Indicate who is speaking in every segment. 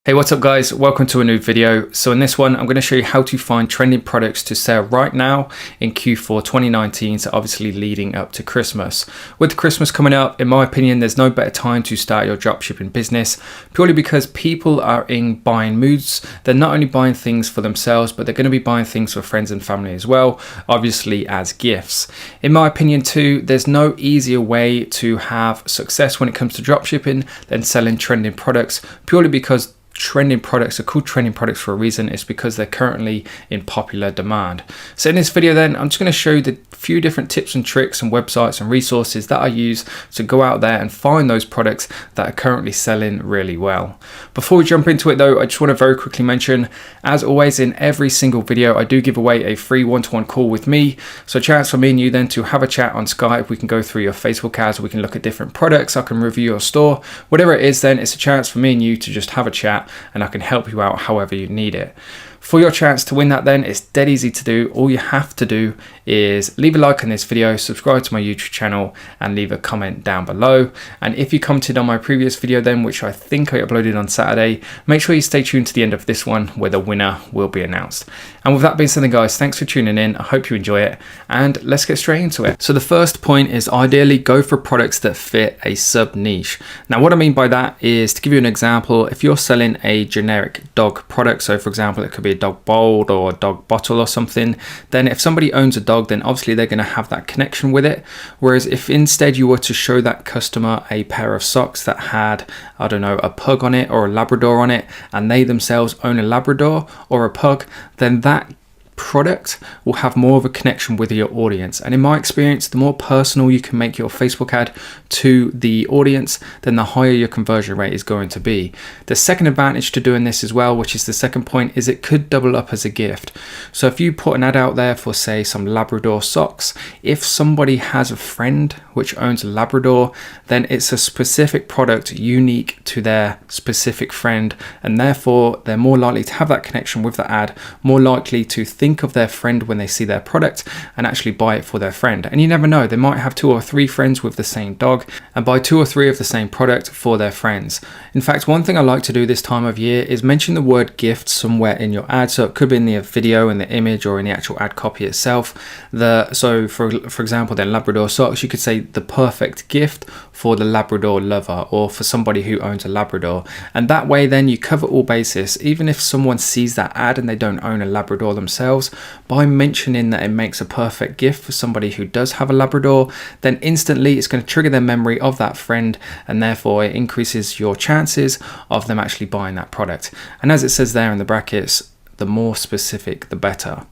Speaker 1: Hey, what's up guys? Welcome to a new video. So in this one, I'm going to show you how to find trending products to sell right now in Q4 2019, so obviously leading up to Christmas. With Christmas coming up, in my opinion, there's no better time to start your dropshipping business, purely because people are in buying moods. They're not only buying things for themselves, but they're going to be buying things for friends and family as well, obviously as gifts. In my opinion too, there's no easier way to have success when it comes to dropshipping than selling trending products, purely because trending products are called trending products for a reason. It's because they're currently in popular demand. So in this video then, I'm just going to show you the few different tips and tricks and websites and resources that I use to go out there and find those products that are currently selling really well. Before we jump into it though, I just want to very quickly mention, as always in every single video, I do give away a free one-to-one call with me. So a chance for me and you then to have a chat on Skype. We can go through your Facebook ads, we can look at different products, I can review your store, whatever it is. Then it's a chance for me and you to just have a chat and I can help you out however you need it. For your chance to win that then, it's dead easy to do. All you have to do is leave a like on this video, subscribe to my YouTube channel and leave a comment down below. And if you commented on my previous video then, which I think I uploaded on Saturday, make sure you stay tuned to the end of this one where the winner will be announced. And with that being said then guys, thanks for tuning in. I hope you enjoy it and let's get straight into it. So the first point is ideally go for products that fit a sub niche. Now what I mean by that is, to give you an example, if you're selling a generic dog product, so for example it could be a dog bowl or a dog bottle or something, then if somebody owns a dog, then obviously they're going to have that connection with it. Whereas if instead you were to show that customer a pair of socks that had, I don't know, a pug on it or a Labrador on it, and they themselves own a Labrador or a pug, then that product will have more of a connection with your audience. And in my experience, the more personal you can make your Facebook ad to the audience, then the higher your conversion rate is going to be. The second advantage to doing this as well, which is the second point, is it could double up as a gift. So if you put an ad out there for say some Labrador socks, if somebody has a friend which owns a Labrador, then it's a specific product unique to their specific friend, and therefore they're more likely to have that connection with the ad, more likely to think of their friend when they see their product and actually buy it for their friend. And you never know, they might have 2 or 3 friends with the same dog and buy 2 or 3 of the same product for their friends. In fact, one thing I like to do this time of year is mention the word gift somewhere in your ad. So it could be in the video, in the image, or in the actual ad copy itself. So for example, then Labrador socks, you could say the perfect gift for the Labrador lover or for somebody who owns a Labrador. And that way then you cover all bases. Even if someone sees that ad and they don't own a Labrador themselves, by mentioning that it makes a perfect gift for somebody who does have a Labrador, then instantly it's going to trigger their memory of that friend, and therefore it increases your chances of them actually buying that product. And as it says there in the brackets, the more specific the better.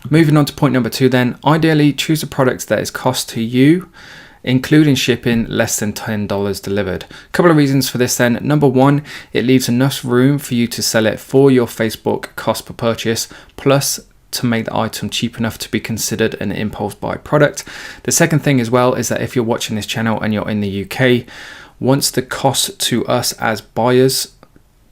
Speaker 1: Moving on to point number 2 then, ideally choose a product that is cost to you, including shipping, less than $10 delivered. A couple of reasons for this then. Number 1, it leaves enough room for you to sell it for your Facebook cost per purchase, plus to make the item cheap enough to be considered an impulse buy product. The second thing as well is that if you're watching this channel and you're in the UK, once the cost to us as buyers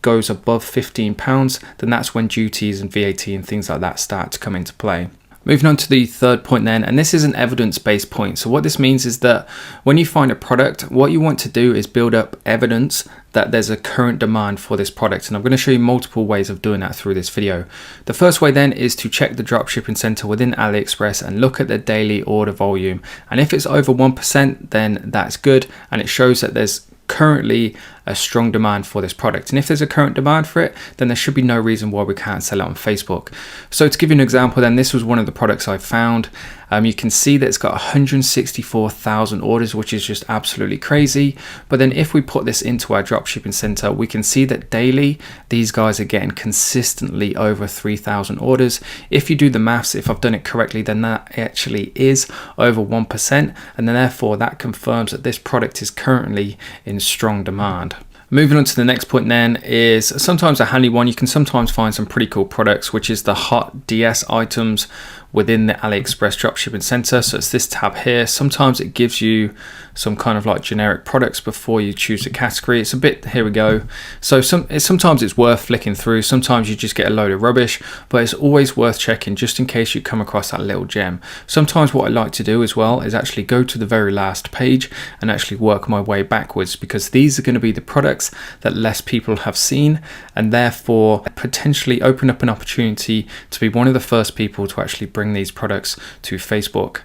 Speaker 1: goes above £15, then that's when duties and VAT and things like that start to come into play. Moving on to the third point then, and this is an evidence-based point. So what this means is that when you find a product, what you want to do is build up evidence that there's a current demand for this product. And I'm going to show you multiple ways of doing that through this video. The first way then is to check the dropshipping center within AliExpress and look at the daily order volume. And if it's over 1%, then that's good. And it shows that there's currently a strong demand for this product. And if there's a current demand for it, then there should be no reason why we can't sell it on Facebook. So to give you an example then, this was one of the products I found. You can see that it's got 164,000 orders, which is just absolutely crazy. But then if we put this into our dropshipping center, we can see that daily, these guys are getting consistently over 3,000 orders. If you do the maths, if I've done it correctly, then that actually is over 1%. And then therefore that confirms that this product is currently in strong demand. Moving on to the next point then is sometimes a handy one. You can sometimes find some pretty cool products, which is the hot DS items within the AliExpress dropshipping center. So it's this tab here. Sometimes it gives you some kind of like generic products before you choose a category. It's a bit, here we go. So sometimes it's worth flicking through, sometimes you just get a load of rubbish, but it's always worth checking just in case you come across that little gem. Sometimes what I like to do as well is actually go to the very last page and actually work my way backwards, because these are going to be the products that less people have seen, and therefore potentially open up an opportunity to be one of the first people to actually bring these products to Facebook.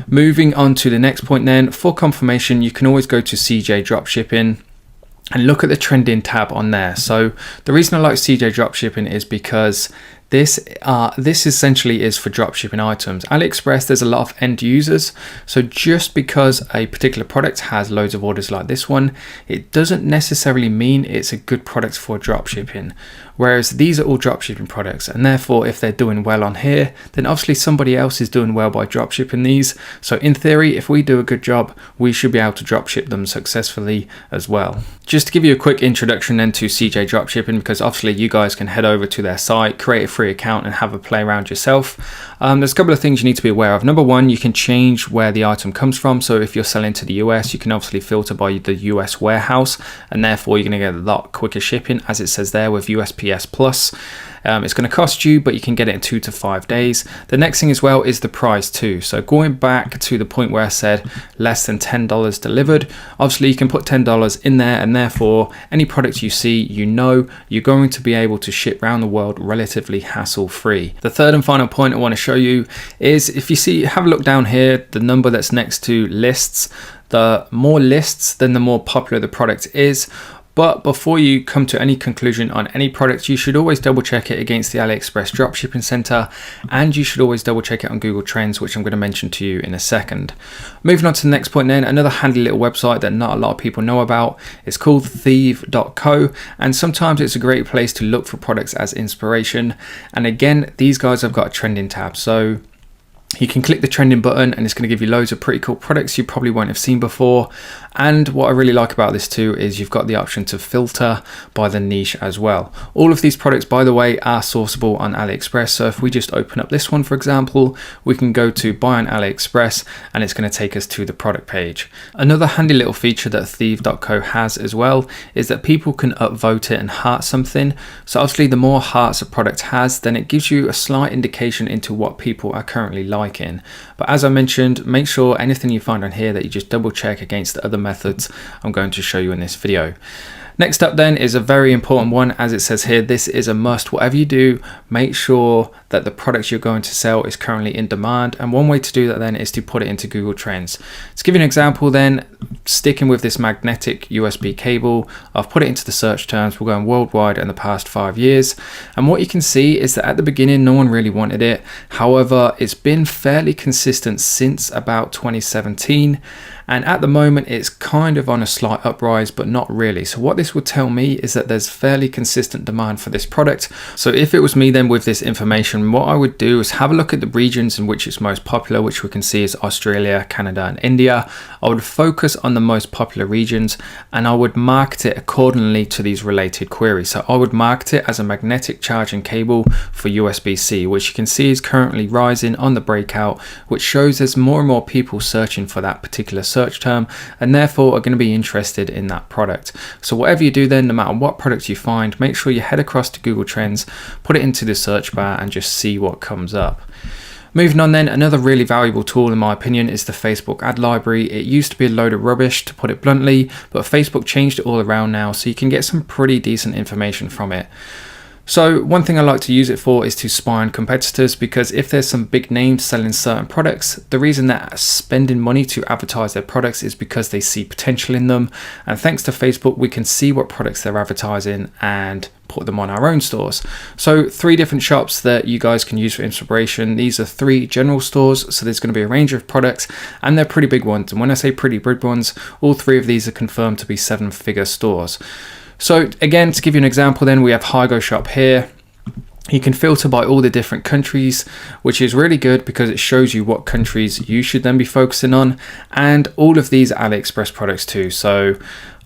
Speaker 1: Moving on to the next point then, for confirmation, you can always go to CJ Dropshipping and look at the trending tab on there. So the reason I like CJ Dropshipping is because this essentially is for dropshipping items. AliExpress, there's a lot of end users. So just because a particular product has loads of orders like this one, it doesn't necessarily mean it's a good product for dropshipping. Whereas these are all dropshipping products, and therefore if they're doing well on here, then obviously somebody else is doing well by dropshipping these. So in theory, if we do a good job, we should be able to dropship them successfully as well. Just to give you a quick introduction then to CJ Dropshipping, because obviously you guys can head over to their site, create a free account and have a play around yourself. There's a couple of things you need to be aware of. Number one, you can change where the item comes from. So if you're selling to the US, you can obviously filter by the US warehouse, and therefore you're going to get a lot quicker shipping, as it says there with USPS Plus. It's going to cost you, but you can get it in 2 to 5 days. The next thing as well is the price too. So going back to the point where I said less than $10 delivered, obviously you can put $10 in there, and therefore any product you see, you know you're going to be able to ship around the world relatively hassle free. The third and final point I want to show you is, if you see, have a look down here, the number that's next to lists. The more lists, then the more popular the product is. But before you come to any conclusion on any product, you should always double check it against the AliExpress Dropshipping Center, and you should always double check it on Google Trends, which I'm going to mention to you in a second. Moving on to the next point then, another handy little website that not a lot of people know about. It's called thieve.co, and sometimes it's a great place to look for products as inspiration. And again, these guys have got a trending tab. So you can click the trending button and it's going to give you loads of pretty cool products you probably won't have seen before. And what I really like about this too is you've got the option to filter by the niche as well. All of these products, by the way, are sourceable on AliExpress. So if we just open up this one, for example, we can go to buy on AliExpress and it's going to take us to the product page. Another handy little feature that thieve.co has as well is that people can upvote it and heart something. So obviously the more hearts a product has, then it gives you a slight indication into what people are currently liking. But as I mentioned, make sure anything you find on here that you just double check against the other methods I'm going to show you in this video. Next up then is a very important one. As it says here, this is a must. Whatever you do, make sure that the product you're going to sell is currently in demand. And one way to do that then is to put it into Google Trends. To give you an example then, sticking with this magnetic USB cable, I've put it into the search terms. We're going worldwide in the past 5 years. And what you can see is that at the beginning, no one really wanted it. However, it's been fairly consistent since about 2017. And at the moment, it's kind of on a slight uprise, but not really. So what this would tell me is that there's fairly consistent demand for this product. So if it was me then with this information, what I would do is have a look at the regions in which it's most popular, which we can see is Australia, Canada, and India. I would focus on the most popular regions and I would market it accordingly to these related queries. So I would market it as a magnetic charging cable for USB-C, which you can see is currently rising on the breakout, which shows there's more and more people searching for that particular search term and therefore are going to be interested in that product. So whatever you do then, no matter what product you find, make sure you head across to Google Trends, put it into the search bar and just see what comes up. Moving on then, another really valuable tool in my opinion is the Facebook ad library. It used to be a load of rubbish, to put it bluntly, but Facebook changed it all around now, so you can get some pretty decent information from it. So one thing I like to use it for is to spy on competitors, because if there's some big names selling certain products, the reason they're spending money to advertise their products is because they see potential in them. And thanks to Facebook, we can see what products they're advertising and put them on our own stores. So 3 different shops that you guys can use for inspiration. These are 3 general stores, so there's going to be a range of products and they're pretty big ones. And when I say pretty big ones, all 3 of these are confirmed to be 7-figure stores. So again, to give you an example then, we have Hygo Shop here. You can filter by all the different countries, which is really good because it shows you what countries you should then be focusing on. And all of these are AliExpress products too. So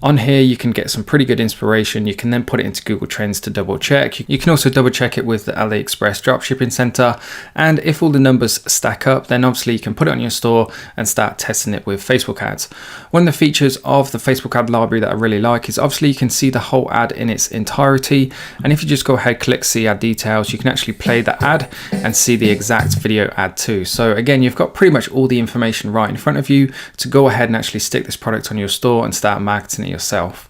Speaker 1: On here, you can get some pretty good inspiration. You can then put it into Google Trends to double check. You can also double check it with the AliExpress Dropshipping Center. And if all the numbers stack up, then obviously you can put it on your store and start testing it with Facebook ads. One of the features of the Facebook ad library that I really like is obviously you can see the whole ad in its entirety. And if you just go ahead, click see ad details, you can actually play the ad and see the exact video ad too. So again, you've got pretty much all the information right in front of you to go ahead and actually stick this product on your store and start marketing it yourself.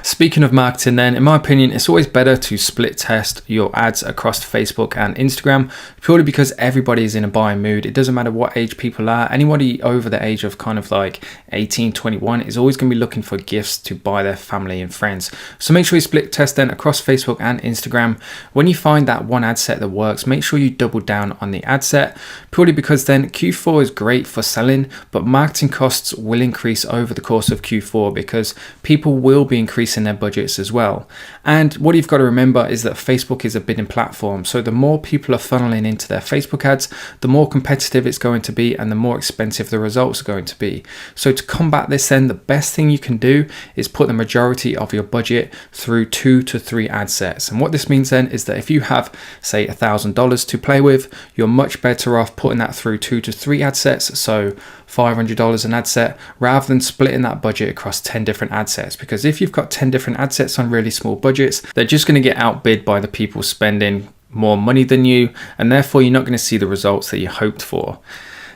Speaker 1: Speaking of marketing then, in my opinion, it's always better to split test your ads across Facebook and Instagram, purely because everybody is in a buying mood. It doesn't matter what age people are. Anybody over the age of kind of like 18, 21 is always going to be looking for gifts to buy their family and friends. So make sure you split test then across Facebook and Instagram. When you find that one ad set that works, make sure you double down on the ad set, purely because then Q4 is great for selling, but marketing costs will increase over the course of Q4 because people will be increasing their budgets as well. And what you've got to remember is that Facebook is a bidding platform. So the more people are funneling into their Facebook ads, the more competitive it's going to be and the more expensive the results are going to be. So to combat this then, the best thing you can do is put the majority of your budget through 2 to 3 ad sets. And what this means then is that if you have, say, $1,000 to play with, you're much better off putting that through 2 to 3 ad sets. So $500 an ad set, rather than splitting that budget across 10 different ad sets. Because if you've got 10 different ad sets on really small budgets, they're just going to get outbid by the people spending more money than you, and therefore you're not going to see the results that you hoped for.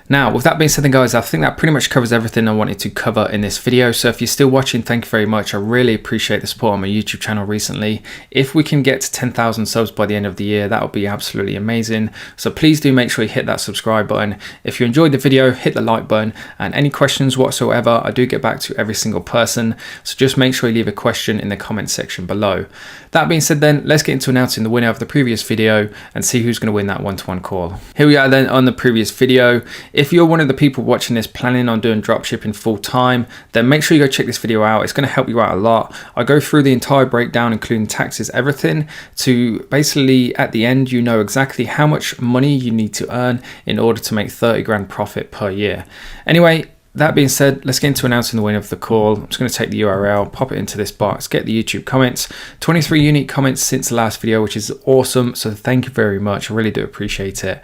Speaker 1: Now, with that being said then guys, I think that pretty much covers everything I wanted to cover in this video. So if you're still watching, thank you very much. I really appreciate the support on my YouTube channel recently. If we can get to 10,000 subs by the end of the year, that would be absolutely amazing. So please do make sure you hit that subscribe button. If you enjoyed the video, hit the like button, and any questions whatsoever, I do get back to every single person. So just make sure you leave a question in the comment section below. That being said then, let's get into announcing the winner of the previous video and see who's going to win that one-to-one call. Here we are then on the previous video. If you're one of the people watching this planning on doing dropshipping full time, then make sure you go check this video out. It's going to help you out a lot. I go through the entire breakdown, including taxes, everything, to basically at the end, you know exactly how much money you need to earn in order to make 30 grand profit per year. Anyway, that being said, let's get into announcing the winner of the call. I'm just going to take the URL, pop it into this box, get the YouTube comments. 23 unique comments since the last video, which is awesome. So thank you very much. I really do appreciate it.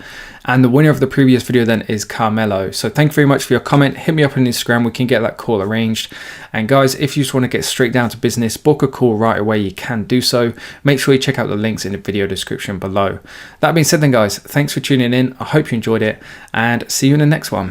Speaker 1: And the winner of the previous video then is Carmelo. So thank you very much for your comment. Hit me up on Instagram. We can get that call arranged. And guys, if you just want to get straight down to business, book a call right away, you can do so. Make sure you check out the links in the video description below. That being said then guys, thanks for tuning in. I hope you enjoyed it and see you in the next one.